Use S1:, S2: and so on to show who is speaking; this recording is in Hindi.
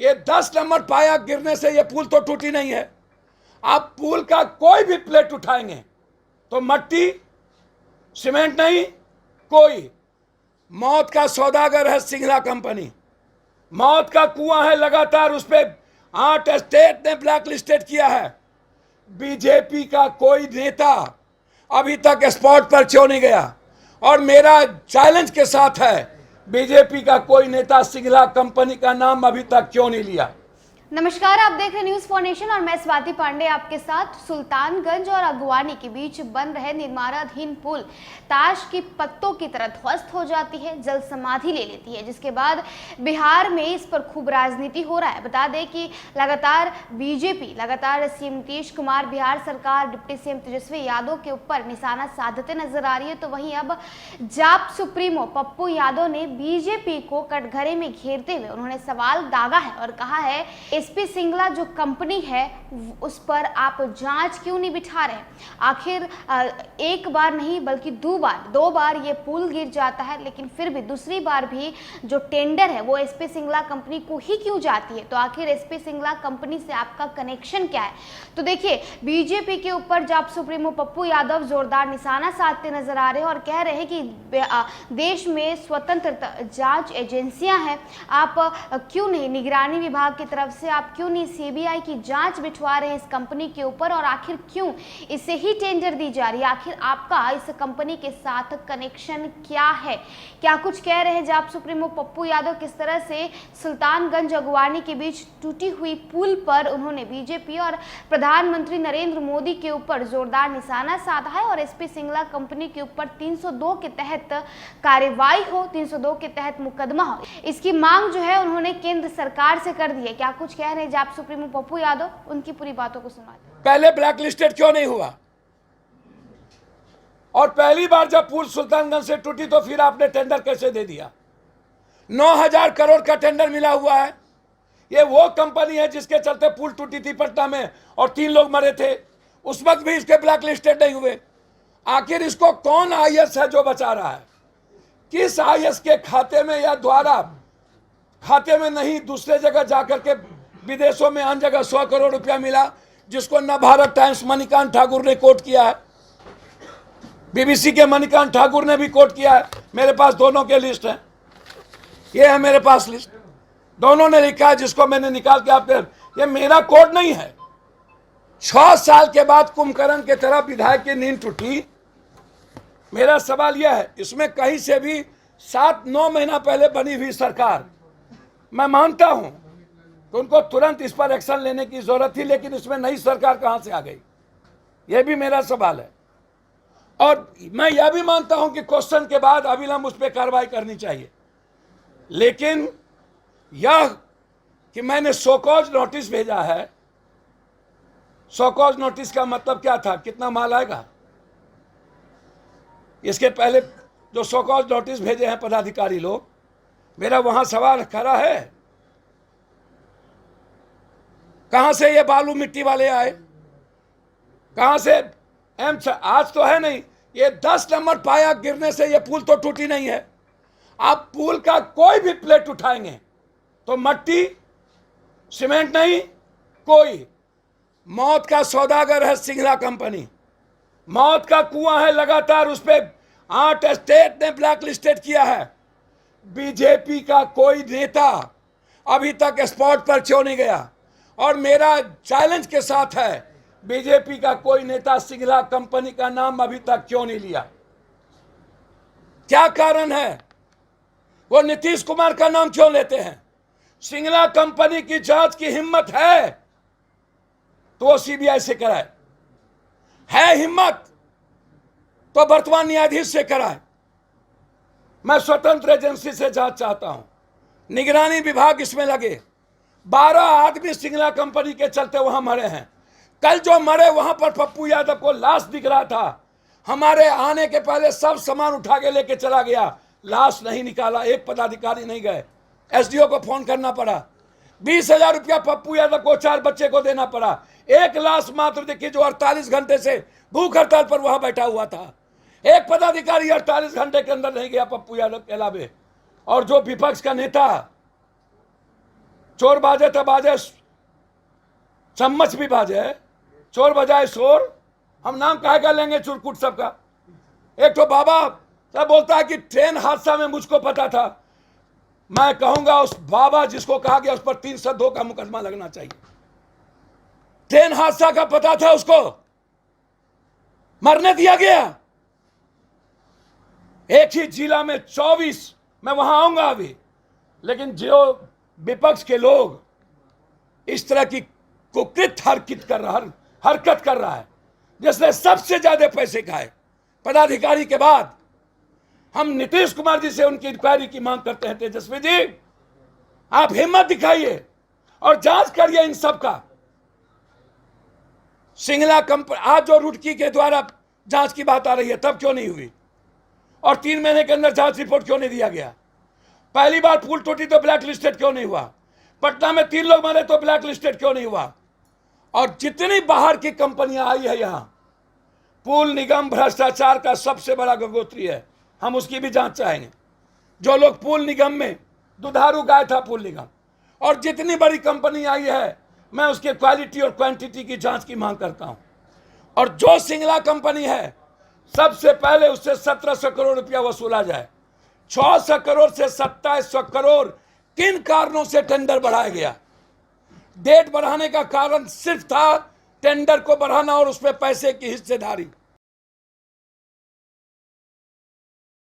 S1: ये 10 नंबर पाया गिरने से ये पुल तो टूटी नहीं है। आप पुल का कोई भी प्लेट उठाएंगे तो मट्टी सीमेंट नहीं, कोई मौत का सौदागर है सिंगला कंपनी, मौत का कुआं है। लगातार उस पर 8 स्टेट ने ब्लैक लिस्टेड किया है। बीजेपी का कोई नेता अभी तक स्पॉट पर क्यों नहीं गया? और मेरा चैलेंज के साथ है, बीजेपी का कोई नेता सिंगला कंपनी का नाम अभी तक क्यों नहीं लिया?
S2: नमस्कार, आप देख रहे न्यूज फॉर नेशन और मैं स्वाति पांडे आपके साथ। सुल्तानगंज और अगवानी के बीच बन रहे निर्माणाधीन पुल ताश की पत्तों की तरह ध्वस्त हो जाती है, जल समाधि ले लेती है, जिसके बाद बिहार में इस पर खूब राजनीति हो रहा है। बता दें कि लगातार बीजेपी लगातार सीएम नीतीश कुमार, बिहार सरकार, डिप्टी सीएम तेजस्वी यादव के ऊपर निशाना साधते नजर आ रही है। तो वहीं अब जाप सुप्रीमो पप्पू यादव ने बीजेपी को कटघरे में घेरते हुए उन्होंने सवाल दागा है और कहा है, एसपी सिंगला जो कंपनी है उस पर आप जांच क्यों नहीं बिठा रहे? आखिर एक बार नहीं बल्कि दो बार ये पुल गिर जाता है, लेकिन फिर भी दूसरी बार भी जो टेंडर है वो एसपी सिंगला कंपनी को ही क्यों जाती है? तो आखिर एसपी सिंगला कंपनी से आपका कनेक्शन क्या है? तो देखिए, बीजेपी के ऊपर जाप सुप्रीमो पप्पू यादव जोरदार निशाना साधते नजर आ रहे हैं और कह रहे हैं कि देश में स्वतंत्र जांच एजेंसियां हैं, आप क्यों नहीं निगरानी विभाग की तरफ से आप क्यों नहीं सीबीआई की जांच बिठवा रहे हैं इस कंपनी के ऊपर? और आखिर क्यों इसे ही टेंडर दी जा रही है? आखिर आपका इस कंपनी के साथ कनेक्शन क्या है? क्या कुछ कह रहे हैं जाप सुप्रीमो पप्पू यादव? किस तरह से सुल्तानगंज अगवानी के बीच टूटी हुई पुल पर उन्होंने बीजेपी और प्रधानमंत्री नरेंद्र मोदी के ऊपर जोरदार निशाना साधा है और एसपी सिंगला कंपनी के ऊपर 302 के तहत कार्रवाई हो, 302 के तहत मुकदमा हो, इसकी मांग जो है उन्होंने केंद्र सरकार से कर दी है। क्या कुछ कह रहे हैं जाप सुप्रीमो पप्पू यादव? उनकी पूरी बातों को सुनाते हैं।
S1: पहले ब्लैक लिस्टेड क्यों नहीं हुआ? और पहली बार जब पुल सुल्तानगंज से टूटी तो फिर आपने टेंडर कैसे दे दिया? 9,000 करोड़ का टेंडर मिला हुआ है। ये वो कंपनी है जिसके चलते पुल टूटी थी पटना में और 3 लोग मरे थे, उस वक्त भी इसके ब्लैक लिस्टेड नहीं हुए। आखिर इसको कौन आईएएस है जो बचा रहा है? किस आईएएस के खाते में या द्वारा खाते में नहीं दूसरे जगह जाकर के विदेशों में अन्य जगह 100 करोड़ रुपया मिला, जिसको नवभारत टाइम्स मणिकांत ठाकुर ने कोट किया है, बीबीसी के मणिकांत ठाकुर ने भी कोट किया है। मेरे पास दोनों के लिस्ट है, ये है मेरे पास लिस्ट, दोनों ने लिखा है, जिसको मैंने निकाल के आपके, ये मेरा कोट नहीं है। 6 साल के बाद कुंभकर्ण के तरह विधायक की नींद टूटी। मेरा सवाल यह है, इसमें कहीं से भी 7-9 महीना पहले बनी हुई सरकार, मैं मानता हूं कि उनको तुरंत इस पर एक्शन लेने की जरूरत थी, लेकिन इसमें नई सरकार कहां से आ गई? यह भी मेरा सवाल है। और मैं यह भी मानता हूं कि क्वेश्चन के बाद अविलंब उस पर कार्रवाई करनी चाहिए, लेकिन यह कि मैंने शोकॉज नोटिस भेजा है, शोकॉज नोटिस का मतलब क्या था? कितना माल आएगा? इसके पहले जो शोकॉज नोटिस भेजे हैं पदाधिकारी लोग, मेरा वहां सवाल खड़ा है, कहां से ये बालू मिट्टी वाले आए? कहां से? आज तो है नहीं, ये 10 नंबर पाया गिरने से ये पुल तो टूटी नहीं है। आप पुल का कोई भी प्लेट उठाएंगे तो मट्टी सीमेंट नहीं, कोई मौत का सौदागर है सिंगला कंपनी, मौत का कुआं है। लगातार उस पर 8 स्टेट ने ब्लैक लिस्टेड किया है। बीजेपी का कोई नेता अभी तक स्पॉट पर क्यों नहीं गया? और मेरा चैलेंज के साथ है, बीजेपी का कोई नेता सिंगला कंपनी का नाम अभी तक क्यों नहीं लिया? क्या कारण है? वो नीतीश कुमार का नाम क्यों लेते हैं? सिंगला कंपनी की जांच की हिम्मत है तो वो सीबीआई से कराए, है हिम्मत तो वर्तमान न्यायाधीश से कराए। मैं स्वतंत्र एजेंसी से जांच चाहता हूं, निगरानी विभाग इसमें लगे। 12 आदमी सिंगला कंपनी के चलते वहां मरे हैं। कल जो मरे वहां पर पप्पू यादव को लाश दिख रहा था, हमारे आने के पहले सब सामान उठा के लेके चला गया, लाश नहीं निकाला, एक पदाधिकारी नहीं गए, एसडीओ को फोन करना पड़ा। 20,000 रुपया पप्पू यादव को 4 बच्चे को देना पड़ा। एक लाश मात्र देखिए जो 48 घंटे से भूख हड़ताल पर वहां बैठा हुआ था। एक पदाधिकारी 48 घंटे के अंदर नहीं गया पप्पू यादव के अलावे। और जो विपक्ष का नेता चोर बाजे तो बाजे, चम्मच भी बाजे, चोर बजाए शोर, हम नाम काहे का लेंगे चुरकुट सबका। एक तो बाबा सब बोलता है कि ट्रेन हादसा में मुझको पता था। मैं कहूंगा उस बाबा जिसको कहा गया उस पर 302 का मुकदमा लगना चाहिए। ट्रेन हादसा का पता था उसको, मरने दिया गया। एक ही जिला में 24, मैं वहां आऊंगा अभी, लेकिन जो विपक्ष के लोग इस तरह की कुकृत हरकत कर रहा है, जिसने सबसे ज्यादा पैसे खाए पदाधिकारी के बाद, हम नीतीश कुमार जी से उनकी इंक्वायरी की मांग करते हैं। तेजस्वी जी, आप हिम्मत दिखाइए और जांच करिए इन सब का। सिंगला कंपनी आज जो रुड़की के द्वारा जांच की बात आ रही है, तब क्यों नहीं हुई? और 3 महीने के अंदर जांच रिपोर्ट क्यों नहीं दिया गया? पहली बार पुल टूटी तो ब्लैक लिस्टेड क्यों नहीं हुआ? पटना में 3 लोग मरे तो ब्लैक लिस्टेड क्यों नहीं हुआ? और जितनी बाहर की कंपनियां आई है यहां, पुल निगम भ्रष्टाचार का सबसे बड़ा गंगोत्री है, हम उसकी भी जांच चाहेंगे। जो लोग पुल निगम में दुधारू गाय था पुल निगम, और जितनी बड़ी कंपनी आई है, मैं उसके क्वालिटी और क्वांटिटी की जांच की मांग करता हूं। और जो सिंगला कंपनी है, सबसे पहले उससे 1700 करोड़ रुपया वसूला जाए। 600 करोड़ से 2700 करोड़ किन कारणों से टेंडर बढ़ाया गया? डेट बढ़ाने का कारण सिर्फ था टेंडर को बढ़ाना और उसमें पैसे की हिस्सेदारी।